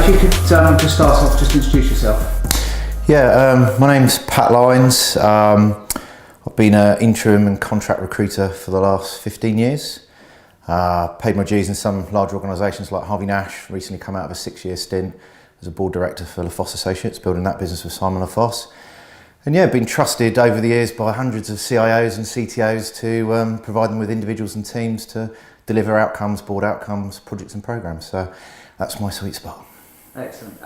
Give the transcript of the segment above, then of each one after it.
if you could just start off, just introduce yourself. Yeah, my name's Pat Lyons. I've been an interim and contract recruiter for the last 15 years. Paid my dues in some large organisations like Harvey Nash, recently come out of a 6-year stint as a board director for LaFosse Associates, building that business with Simon LaFosse. And yeah, been trusted over the years by hundreds of CIOs and CTOs to provide them with individuals and teams to deliver outcomes, board outcomes, projects and programmes. So that's my sweet spot. Excellent.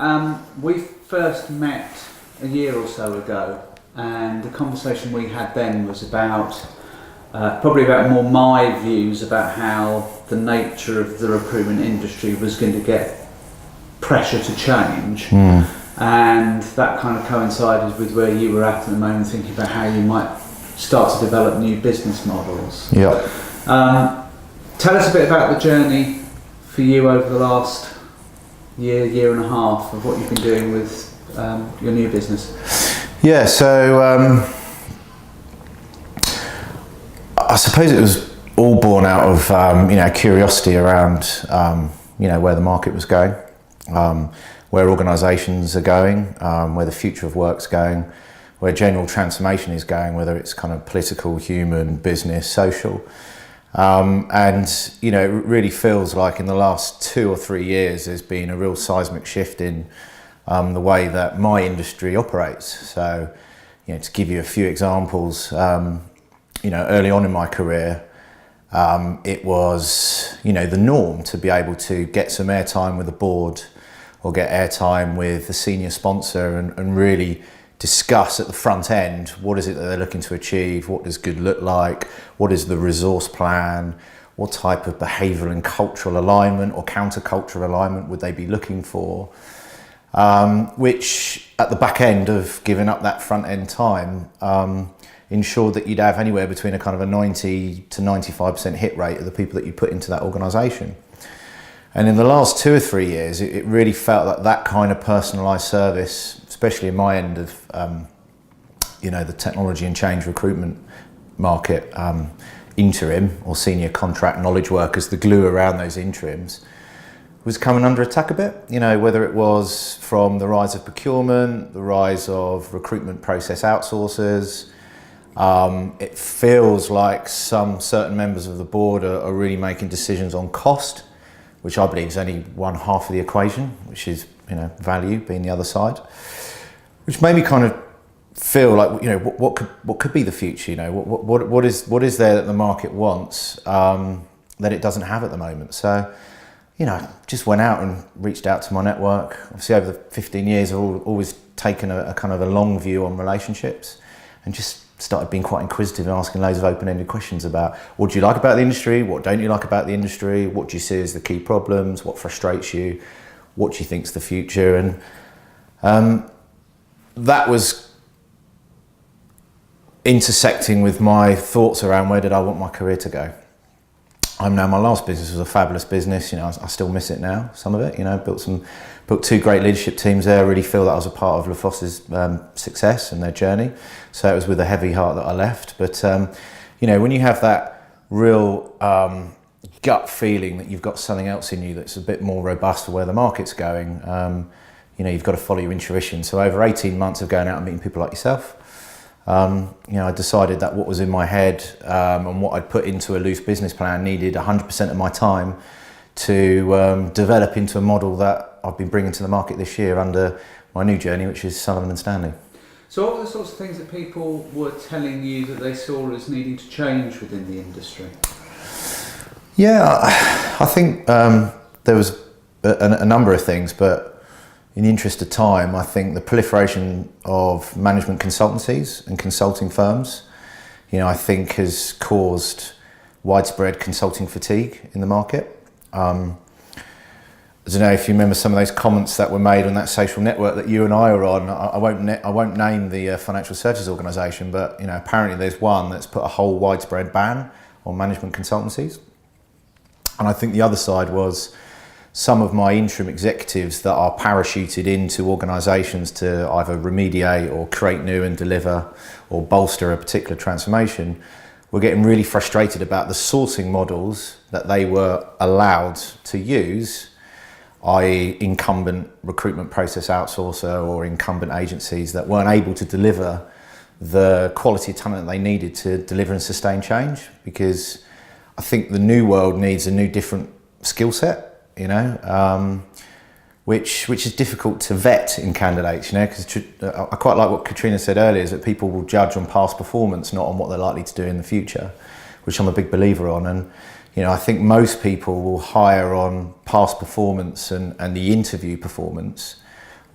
We first met a year or so ago, and the conversation we had then was about probably about more my views about how the nature of the recruitment industry was going to get pressure to change. And that kind of coincided with where you were at the moment, thinking about how you might start to develop new business models. Yeah. Tell us a bit about the journey for you over the last year and a half of what you've been doing with your new business. Yeah, so I suppose it was all born out of curiosity around where the market was going, where organisations are going, where the future of work's going, where general transformation is going, whether it's kind of political, human, business, social. It really feels like in the last 2 or 3 years there's been a real seismic shift in the way that my industry operates. So, to give you a few examples, early on in my career, it was, the norm to be able to get some airtime with the board or get airtime with the senior sponsor and really discuss at the front end, what is it that they're looking to achieve, what does good look like, what is the resource plan, what type of behavioural and cultural alignment or countercultural alignment would they be looking for, which at the back end of giving up that front end time ensured that you'd have anywhere between a kind of a 90 to 95% hit rate of the people that you put into that organisation. And in the last 2 or 3 years, it really felt like that kind of personalised service, especially in my end of, the technology and change recruitment market, interim or senior contract knowledge workers, the glue around those interims, was coming under attack a bit. Whether it was from the rise of procurement, the rise of recruitment process outsourcers. It feels like some certain members of the board are really making decisions on cost, which I believe is only one half of the equation, which is, value being the other side, which made me kind of feel like, what could be the future? What is there that the market wants that it doesn't have at the moment? So, just went out and reached out to my network. Obviously, over the 15 years, I've always taken a kind of a long view on relationships, and just started being quite inquisitive and asking loads of open-ended questions about what do you like about the industry, what don't you like about the industry, what do you see as the key problems, what frustrates you, what do you think's the future, and that was intersecting with my thoughts around where did I want my career to go. My last business was a fabulous business. I still miss it now, some of it. Built 2 great leadership teams there. I really feel that I was a part of LaFosse's success and their journey. So it was with a heavy heart that I left. But when you have that real gut feeling that you've got something else in you that's a bit more robust for where the market's going, you've got to follow your intuition. So over 18 months of going out and meeting people like yourself, I decided that what was in my head and what I'd put into a loose business plan needed 100% of my time to develop into a model that I've been bringing to the market this year under my new journey, which is Sullivan & Stanley. So what were the sorts of things that people were telling you that they saw as needing to change within the industry? Yeah, I think there was a number of things, but in the interest of time, I think the proliferation of management consultancies and consulting firms, I think has caused widespread consulting fatigue in the market. I don't know if you remember some of those comments that were made on that social network that you and I are on. I won't name the financial services organisation, but apparently there's one that's put a whole widespread ban on management consultancies. And I think the other side was some of my interim executives that are parachuted into organisations to either remediate or create new and deliver or bolster a particular transformation were getting really frustrated about the sourcing models that they were allowed to use i.e. incumbent recruitment process outsourcer or incumbent agencies that weren't able to deliver the quality of talent they needed to deliver and sustain change, because I think the new world needs a new different skill set, you know, which is difficult to vet in candidates, you know, because I quite like what Katrina said earlier, is that people will judge on past performance, not on what they're likely to do in the future, which I'm a big believer on. And, you know, I think most people will hire on past performance and the interview performance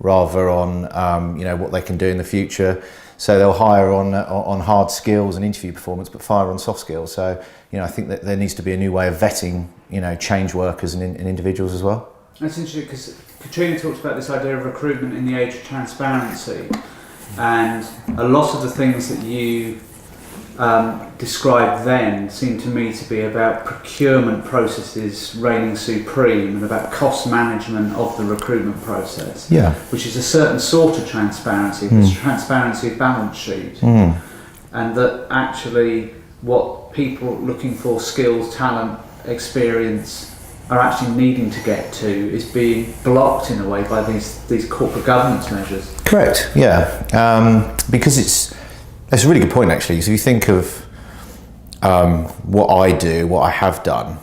rather on, you know, what they can do in the future. So they'll hire on hard skills and interview performance, but fire on soft skills. So, you know, I think that there needs to be a new way of vetting, you know, change workers and individuals as well. That's interesting, because Katrina talked about this idea of recruitment in the age of transparency, and a lot of the things that you described then seemed to me to be about procurement processes reigning supreme and about cost management of the recruitment process, Yeah. which is a certain sort of transparency, it's transparency of balance sheet, and that actually what people looking for, skills, talent, experience, are actually needing to get to is being blocked in a way by these corporate governance measures. Correct, yeah. Because it's a really good point, actually. So if you think of what I do, what I have done,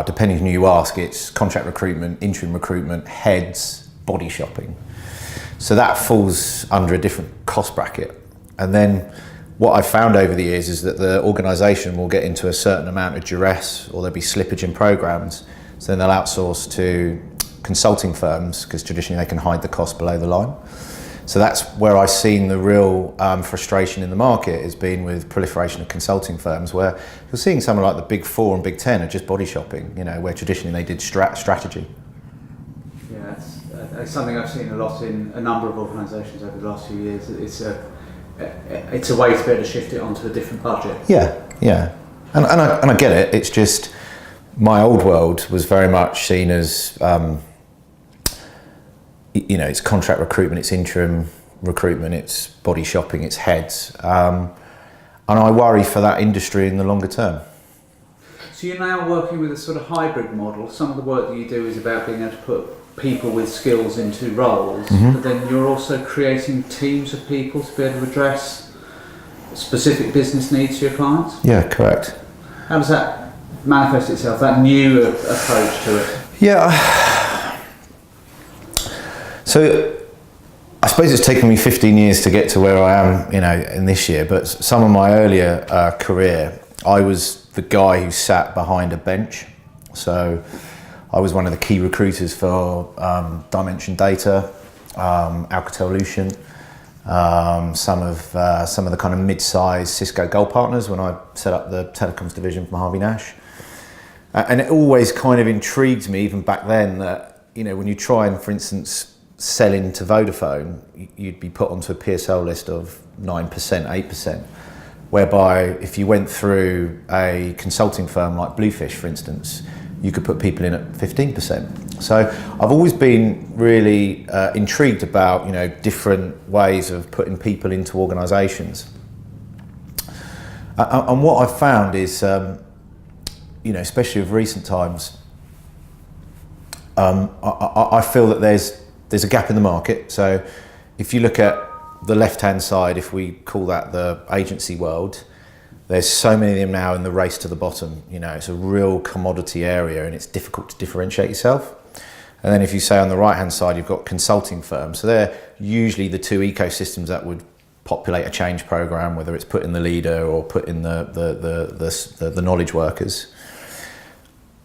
depending on who you ask, it's contract recruitment, interim recruitment, heads, body shopping. So that falls under a different cost bracket. And then what I've found over the years is that the organisation will get into a certain amount of duress, or there'll be slippage in programmes. So then they'll outsource to consulting firms, because traditionally they can hide the cost below the line. So that's where I've seen the real frustration in the market, has been with proliferation of consulting firms, where you're seeing someone like the Big Four and Big Ten are just body shopping, you know, where traditionally they did strategy. Yeah, it's something I've seen a lot in a number of organisations over the last few years. It's a way to be able to shift it onto a different budget. Yeah. And I get it. It's just, my old world was very much seen as, you know, it's contract recruitment, it's interim recruitment, it's body shopping, it's heads. And I worry for that industry in the longer term. So you're now working with a sort of hybrid model. Some of the work that you do is about being able to put people with skills into roles, but then you're also creating teams of people to be able to address specific business needs to your clients? Yeah, correct. How does that manifest itself, that new approach to it? Yeah. So I suppose it's taken me 15 years to get to where I am, you know, in this year, but some of my earlier career, I was the guy who sat behind a bench. So I was one of the key recruiters for Dimension Data, Alcatel-Lucent, some of the kind of mid-sized Cisco Gold partners when I set up the telecoms division from Harvey Nash. And it always kind of intrigued me, even back then, that, you know, when you try and, for instance, sell into Vodafone, you'd be put onto a PSL list of 9%, 8%, whereby if you went through a consulting firm like Bluefish, for instance, you could put people in at 15%. So I've always been really intrigued about, you know, different ways of putting people into organisations. And what I've found is, you know, especially of recent times, I feel that there's a gap in the market. So if you look at the left-hand side, if we call that the agency world, there's so many of them now in the race to the bottom. You know, it's a real commodity area and it's difficult to differentiate yourself. And then if you say on the right-hand side, you've got consulting firms. So they're usually the two ecosystems that would populate a change program, whether it's put in the leader or put in the knowledge workers.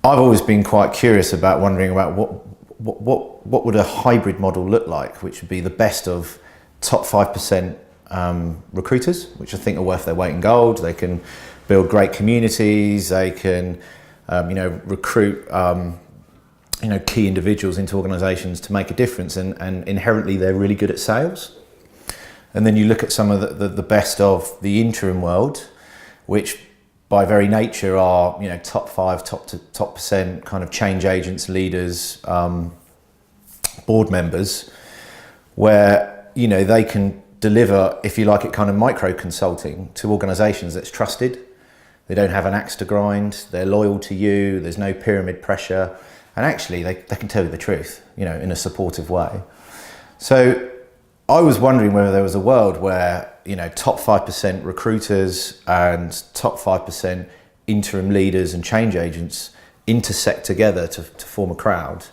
I've always been quite curious about wondering about what would a hybrid model look like, which would be the best of top 5% recruiters, which I think are worth their weight in gold. They can build great communities. They can, you know, recruit, you know, key individuals into organisations to make a difference, and inherently they're really good at sales. And then you look at some of the best of the interim world, which by very nature are, you know, top 5, top percent kind of change agents, leaders, board members, where, you know, they can deliver, if you like it, kind of micro consulting to organisations that's trusted. They don't have an axe to grind. They're loyal to you. There's no pyramid pressure. and actually they can tell you the truth, you know, in a supportive way. So I was wondering whether there was a world where, you know, top 5% recruiters and top 5% interim leaders and change agents intersect together to form a crowd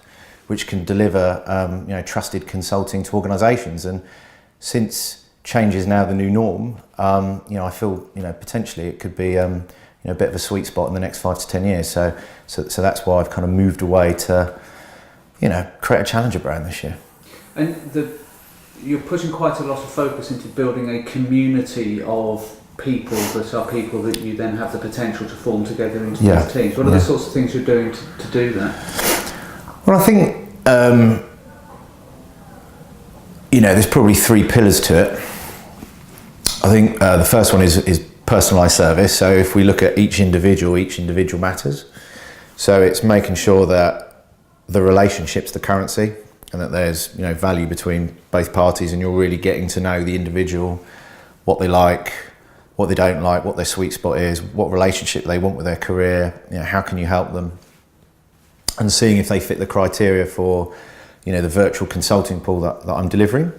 which can deliver you know, trusted consulting to organisations. And since change is now the new norm, you know, I feel, you know, potentially it could be you know, a bit of a sweet spot in the next 5 to 10 years. So that's why I've kind of moved away to, you know, create a challenger brand this year. And you're putting quite a lot of focus into building a community of people that you then have the potential to form together into these teams. What are the sorts of things you're doing to do that? Well, I think, you know, there's probably 3 pillars to it. I think the first one is personalised service. So if we look at each individual matters. So it's making sure that the relationship's the currency, and that there's, you know, value between both parties, and you're really getting to know the individual, what they like, what they don't like, what their sweet spot is, what relationship they want with their career, you know, how can you help them, and seeing if they fit the criteria for, you know, the virtual consulting pool that I'm delivering.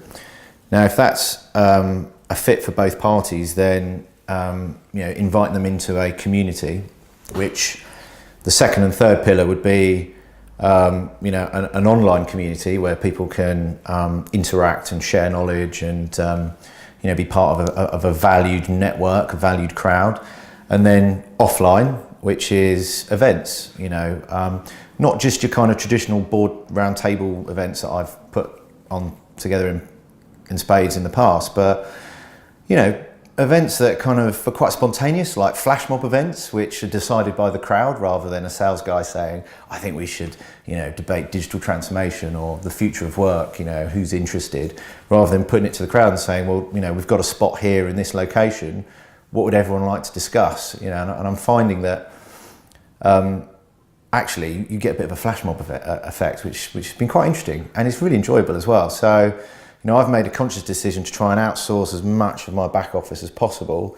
Now, if that's a fit for both parties, then you know, invite them into a community, which the second and third pillar would be you know, an online community where people can interact and share knowledge and you know, be part of a valued network, a valued crowd. And then offline, which is events, you know, not just your kind of traditional board round table events that I've put on together in spades in the past, but, you know, events that kind of are quite spontaneous, like flash mob events, which are decided by the crowd rather than a sales guy saying, I think we should, you know, debate digital transformation or the future of work, you know, who's interested, rather than putting it to the crowd and saying, well, you know, we've got a spot here in this location, what would everyone like to discuss? You know, and I'm finding that actually you get a bit of a flash mob effect, which has been quite interesting, and it's really enjoyable as well. So, you know, I've made a conscious decision to try and outsource as much of my back office as possible,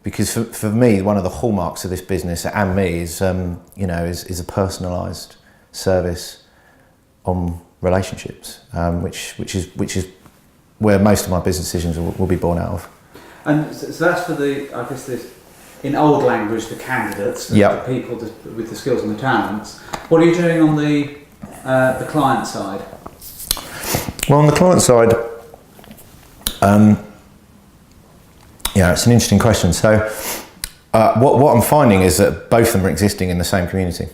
because for me, one of the hallmarks of this business and me is, you know, is a personalised service on relationships, which is where most of my business decisions will be born out of. And so that's for I guess in old language, the candidates, the people with the skills and the talents. What are you doing on the client side? Well, on the client side, yeah, it's an interesting question. So, what I'm finding is that both of them are existing in the same community.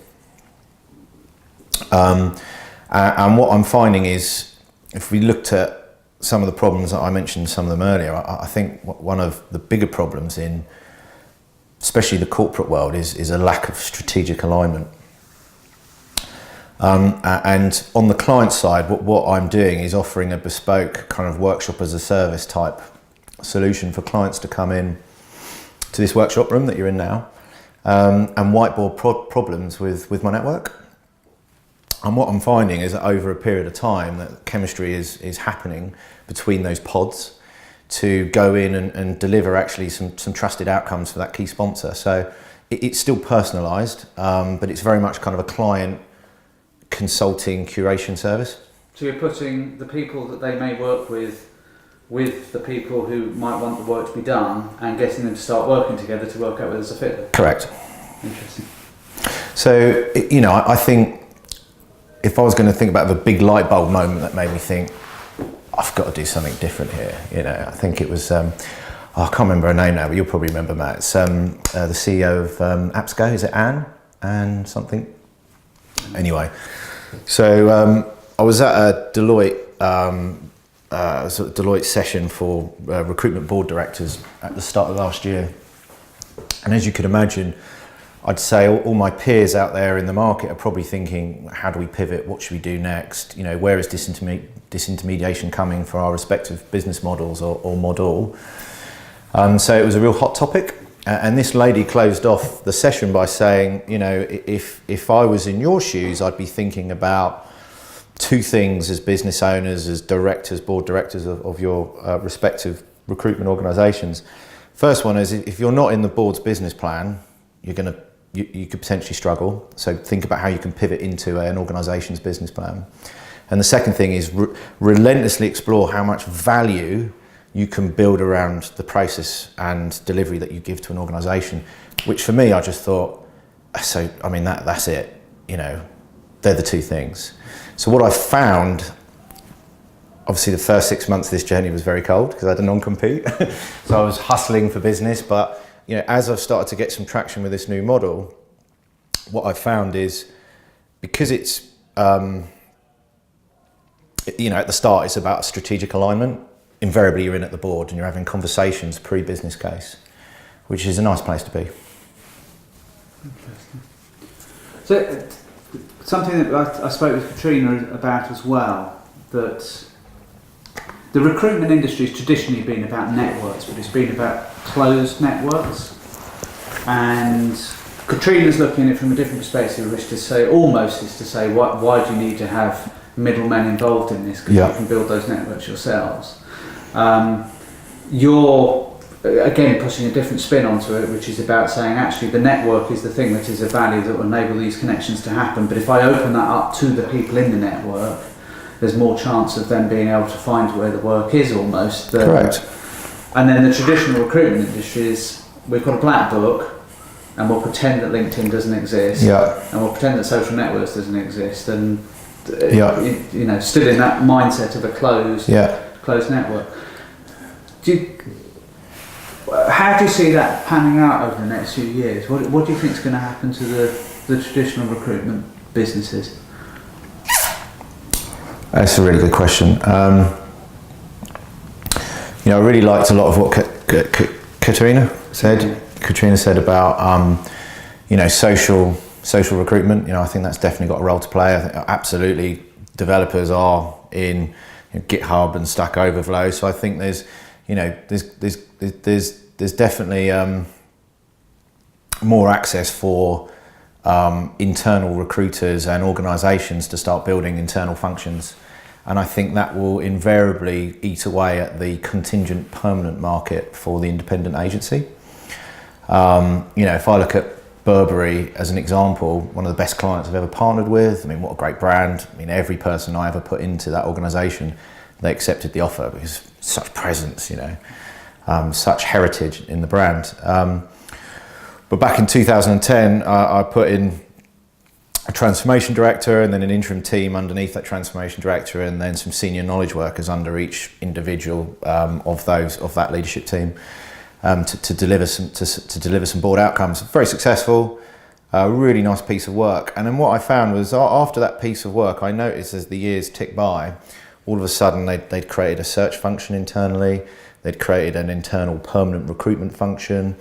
And what I'm finding is, if we looked at some of the problems that I mentioned, some of them earlier, I think one of the bigger problems in, especially the corporate world, is a lack of strategic alignment. And on the client side, what I'm doing is offering a bespoke kind of workshop as a service type solution for clients to come in to this workshop room that you're in now, and whiteboard problems with my network. And what I'm finding is that over a period of time, that chemistry is happening between those pods to go in and deliver actually some trusted outcomes for that key sponsor. So it's still personalised, but it's very much kind of a client consulting curation service. So you're putting the people that they may work with the people who might want the work to be done, and getting them to start working together to work out whether there's a fit. Correct. Interesting. So, you know, I think if I was going to think about the big light bulb moment that made me think, I've got to do something different here, you know, I think it was, I can't remember her name now, but you'll probably remember, Matt. It's the CEO of AppSco, is it Anne something? Anyway, so I was at a Deloitte session for recruitment board directors at the start of last year, and as you could imagine, I'd say all my peers out there in the market are probably thinking, how do we pivot? What should we do next? You know, where is disintermediation coming for our respective business models or model? So it was a real hot topic. And this lady closed off the session by saying, you know, if I was in your shoes, I'd be thinking about 2 things as business owners, as directors, board directors of your respective recruitment organisations. First one is, if you're not in the board's business plan, you're going to you could potentially struggle. So think about how you can pivot into an organisation's business plan. And the second thing is relentlessly explore how much value you can build around the process and delivery that you give to an organisation, which for me, I just thought, so, I mean, that's it, you know, they're the two things. So what I found, obviously the first 6 months of this journey was very cold because I had a non-compete. So I was hustling for business, but you know, as I've started to get some traction with this new model, what I've found is because it's, you know, at the start it's about strategic alignment. Invariably you're in at the board and you're having conversations pre-business case, which is a nice place to be. Interesting. So something that I spoke with Katrina about as well, that the recruitment industry has traditionally been about networks, but it's been about closed networks. And Katrina's looking at it from a different perspective, which is to say, why do you need to have middlemen involved in this? Because you can build those networks yourselves. You're again pushing a different spin onto it, which is about saying actually the network is the thing that is of value that will enable these connections to happen. But if I open that up to the people in the network, there's more chance of them being able to find where the work is almost. Correct. And then the traditional recruitment industry is, we've got a black book and we'll pretend that LinkedIn doesn't exist, and we'll pretend that social networks doesn't exist, and you know, still in that mindset of a closed network. How do you see that panning out over the next few years? What do you think is going to happen to the traditional recruitment businesses? That's a really good question. You know, I really liked a lot of what Katrina said. Katrina said about you know, social recruitment. You know, I think that's definitely got a role to play. I think absolutely developers are in GitHub and Stack Overflow. So I think there's, you know, there's definitely more access for internal recruiters and organisations to start building internal functions. And I think that will invariably eat away at the contingent permanent market for the independent agency. You know, if I look at Burberry as an example, one of the best clients I've ever partnered with, I mean, what a great brand. I mean, every person I ever put into that organisation, they accepted the offer because such presence, you know, such heritage in the brand. But back in 2010, I put in a transformation director and then an interim team underneath that transformation director, and then some senior knowledge workers under each individual of that leadership team to deliver some board outcomes. Very successful, really nice piece of work. And then what I found was after that piece of work, I noticed as the years ticked by, all of a sudden they'd created a search function internally. They'd created an internal permanent recruitment function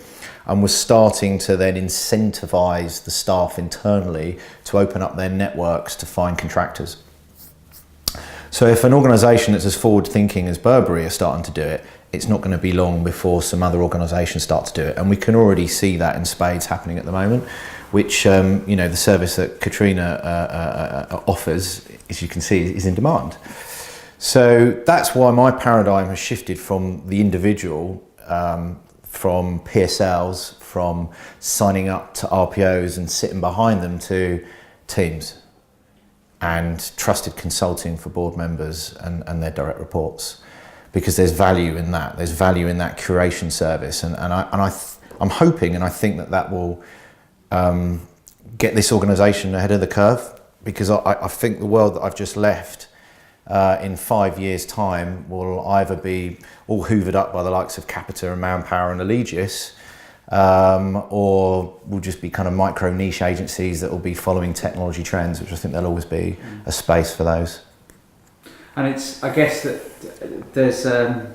and was starting to then incentivise the staff internally to open up their networks to find contractors. So if an organisation that's as forward thinking as Burberry are starting to do it, it's not going to be long before some other organisations start to do it. And we can already see that in spades happening at the moment, which, you know, the service that Katrina offers, as you can see, is in demand. So that's why my paradigm has shifted from the individual, from PSLs, from signing up to RPOs and sitting behind them, to teams and trusted consulting for board members and their direct reports, because there's value in that. There's value in that curation service, and I'm hoping and I think that will get this organisation ahead of the curve, because I think the world that I've just left in 5 years' time will either be all hoovered up by the likes of Capita and Manpower and Allegis, or will just be kind of micro niche agencies that will be following technology trends, which I think there'll always be a space for those. And it's, I guess, that there's the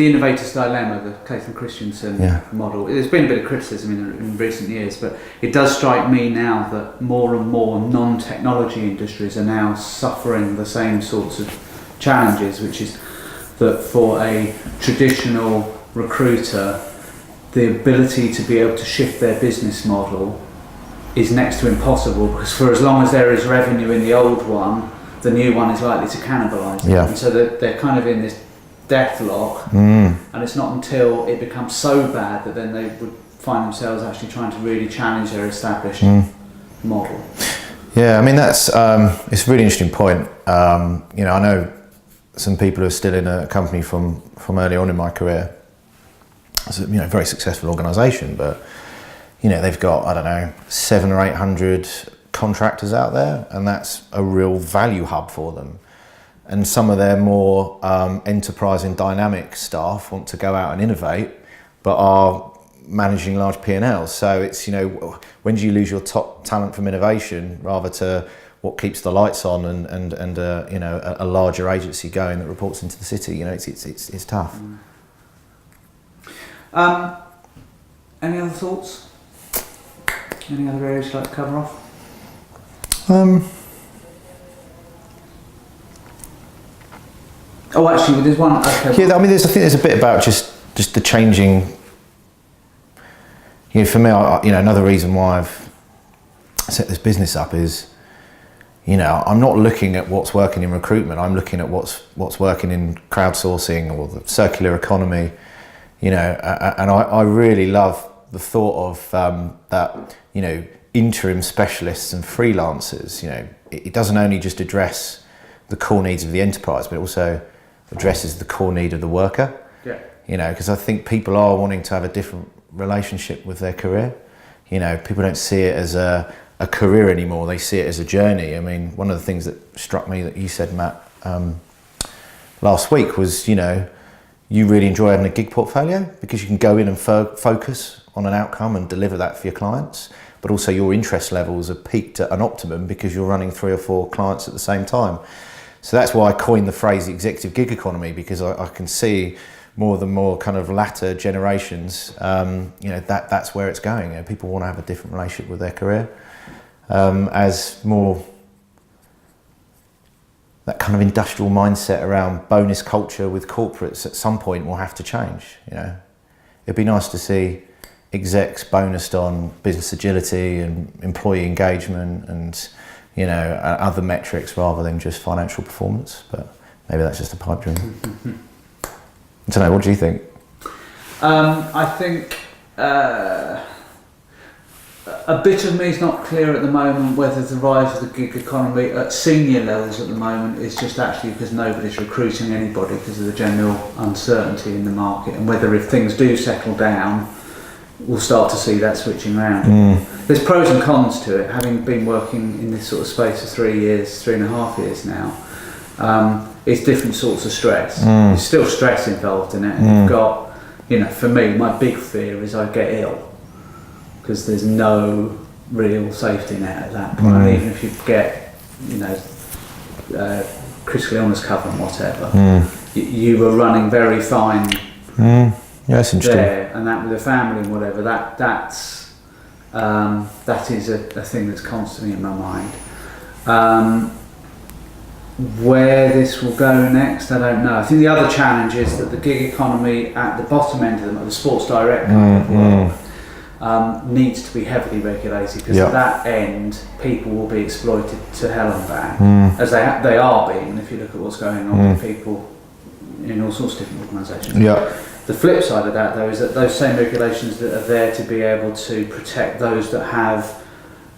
innovators dilemma, the Clayton Christensen model. There's been a bit of criticism in recent years, but it does strike me now that more and more non-technology industries are now suffering the same sorts of challenges, which is that for a traditional recruiter, the ability to be able to shift their business model is next to impossible, because for as long as there is revenue in the old one, the new one is likely to cannibalise it. And so they're kind of in this deathlock, and it's not until it becomes so bad that then they would find themselves actually trying to really challenge their established model. Yeah, I mean that's it's a really interesting point. You know, I know some people who are still in a company from early on in my career. It's a, you know, very successful organisation, but you know they've got, I don't know, 700 or 800 contractors out there, and that's a real value hub for them. And some of their more enterprise and dynamic staff want to go out and innovate, but are managing large P&Ls. So it's, you know, when do you lose your top talent from innovation rather to what keeps the lights on and you know, a larger agency going that reports into the city? You know, it's tough. Any other thoughts? Any other areas you'd like to cover off? Oh, actually, there's one. Okay. Yeah, I mean, I think there's a bit about just the changing. You know, for me, you know, another reason why I've set this business up is, you know, I'm not looking at what's working in recruitment. I'm looking at what's working in crowdsourcing or the circular economy. You know, and I really love the thought of that. You know, interim specialists and freelancers. You know, it doesn't only just address the core needs of the enterprise, but it also addresses the core need of the worker. Yeah. You know, because I think people are wanting to have a different relationship with their career. You know, people don't see it as a career anymore, they see it as a journey. I mean, one of the things that struck me that you said, Matt, last week was, you know, you really enjoy having a gig portfolio because you can go in and focus on an outcome and deliver that for your clients, but also your interest levels are peaked at an optimum because you're running 3 or 4 clients at the same time. So that's why I coined the phrase the executive gig economy, because I can see more kind of latter generations, you know, that's where it's going. You know, people want to have a different relationship with their career, as more that kind of industrial mindset around bonus culture with corporates at some point will have to change. You know, it'd be nice to see execs bonused on business agility and employee engagement and, you know, other metrics rather than just financial performance. But maybe that's just a pipe dream. I don't know, what do you think? I think a bit of me is not clear at the moment whether the rise of the gig economy at senior levels at the moment is just actually because nobody's recruiting anybody because of the general uncertainty in the market, and whether if things do settle down, we'll start to see that switching around. There's pros and cons to it. Having been working in this sort of space for 3.5 years now, it's different sorts of stress. There's still stress involved in it, and you've got, you know, for me, my big fear is I get ill because there's no real safety net at that point. Even if you get, you know, critical illness cover and whatever, you are running very fine. Yeah, that's interesting. There, and that with a family and whatever, that is a thing that's constantly in my mind. Where this will go next, I don't know. I think the other challenge is that the gig economy at the bottom end of the Sports Direct kind of world, needs to be heavily regulated, because at that end people will be exploited to hell and back, as they are being. If you look at what's going on with people in all sorts of different organisations. The flip side of that, though, is that those same regulations that are there to be able to protect those that have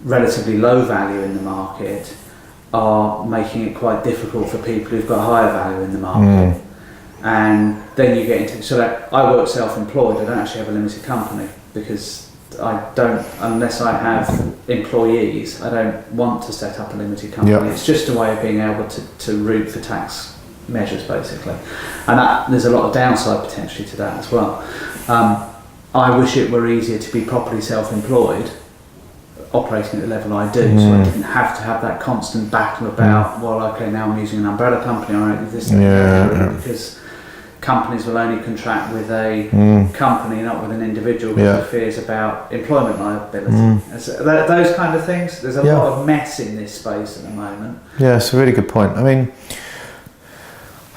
relatively low value in the market are making it quite difficult for people who've got higher value in the market. And then you get into, so that I work self-employed, I don't actually have a limited company, because I don't, unless I have employees, I don't want to set up a limited company. It's just a way of being able to route for tax measures, basically, and that there's a lot of downside potentially to that as well. I wish it were easier to be properly self-employed, operating at the level I do, so I didn't have to have that constant battle about, well, okay, now I'm using an umbrella company, or this, because companies will only contract with a company, not with an individual, because of fears about employment liability. So those kind of things. There's a lot of mess in this space at the moment. Yeah, it's a really good point. I mean,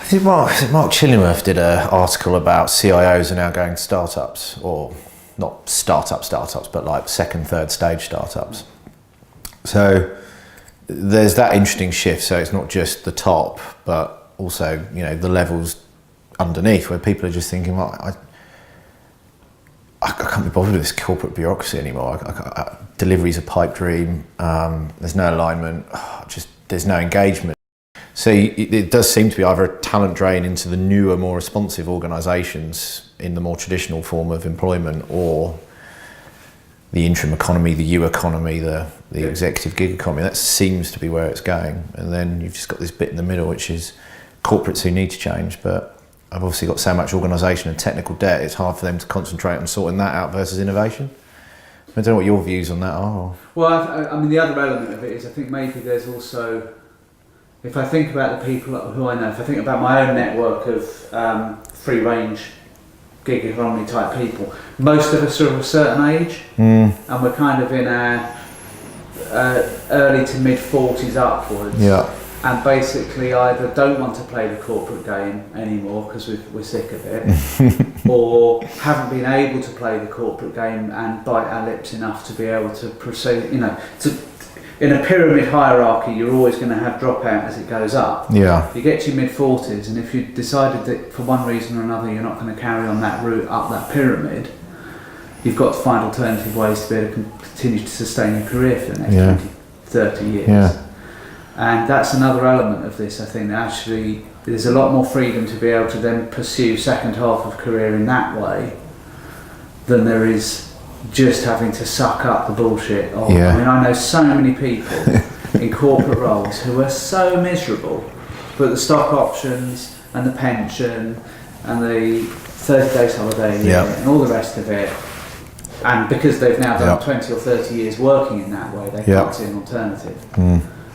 I think Mark Chillingworth did an article about CIOs are now going to startups, or not startups, but like second, third stage startups. So there's that interesting shift. So it's not just the top, but also, you know, the levels underneath, where people are just thinking, well, I can't be bothered with this corporate bureaucracy anymore. Delivery's a pipe dream. There's no alignment. There's no engagement. So it does seem to be either a talent drain into the newer, more responsive organisations in the more traditional form of employment, or the interim economy, the U economy, the executive gig economy. That seems to be where it's going. And then you've just got this bit in the middle, which is corporates who need to change, but I've obviously got so much organisation and technical debt, it's hard for them to concentrate on sorting that out versus innovation. I don't know what your views on that are. Or... Well, I mean, the other element of it is I think maybe there's also, if I think about the people who I know, if I think about my own network of free range gig economy type people, most of us are of a certain age, and we're kind of in our early to mid 40s upwards. Yeah. And basically either don't want to play the corporate game anymore because we're sick of it, or haven't been able to play the corporate game and bite our lips enough to be able to proceed. In a pyramid hierarchy, you're always going to have dropout as it goes up. Yeah. You get to your mid-40s, and if you decided that for one reason or another you're not going to carry on that route up that pyramid, you've got to find alternative ways to be able to continue to sustain your career for the next 20, 30 years. Yeah. And that's another element of this. I think actually there's a lot more freedom to be able to then pursue second half of career in that way than there is just having to suck up the bullshit. I mean, I know so many people in corporate roles who are so miserable, but the stock options and the pension and the 30 days holiday a year and all the rest of it, and because they've now done 20 or 30 years working in that way, they can't see an alternative.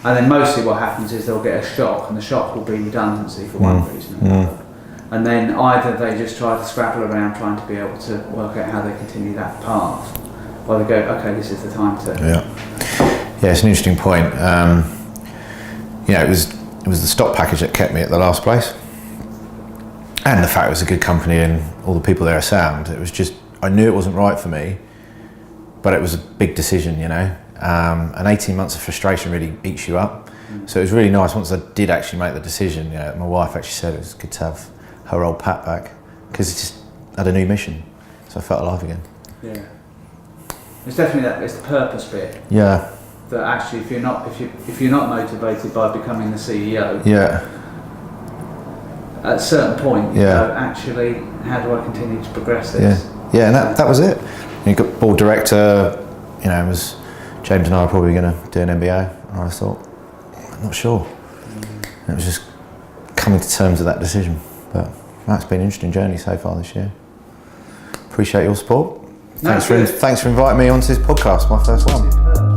And then mostly what happens is they'll get a shock, and the shock will be redundancy for one reason or another. And then either they just try to scrabble around trying to be able to work out how they continue that path, or they go, okay, this is the time to... Yeah, it's an interesting point. It was the stock package that kept me at the last place. And the fact it was a good company and all the people there are sound. It was just, I knew it wasn't right for me, but it was a big decision, and 18 months of frustration really eats you up. So it was really nice once I did actually make the decision. My wife actually said it was good to have her old Pat back, because it just had a new mission. So I felt alive again. Yeah, it's definitely that. It's the purpose bit. Yeah. That actually, if you're not motivated by becoming the CEO. Yeah. At a certain point, you go, actually, how do I continue to progress this? Yeah, and that was it. You got board director. It was. James and I were probably going to do an MBA, and I thought, I'm not sure. It was just coming to terms with that decision. But that's been an interesting journey so far this year. Appreciate your support. Thanks for inviting me onto this podcast, my first one.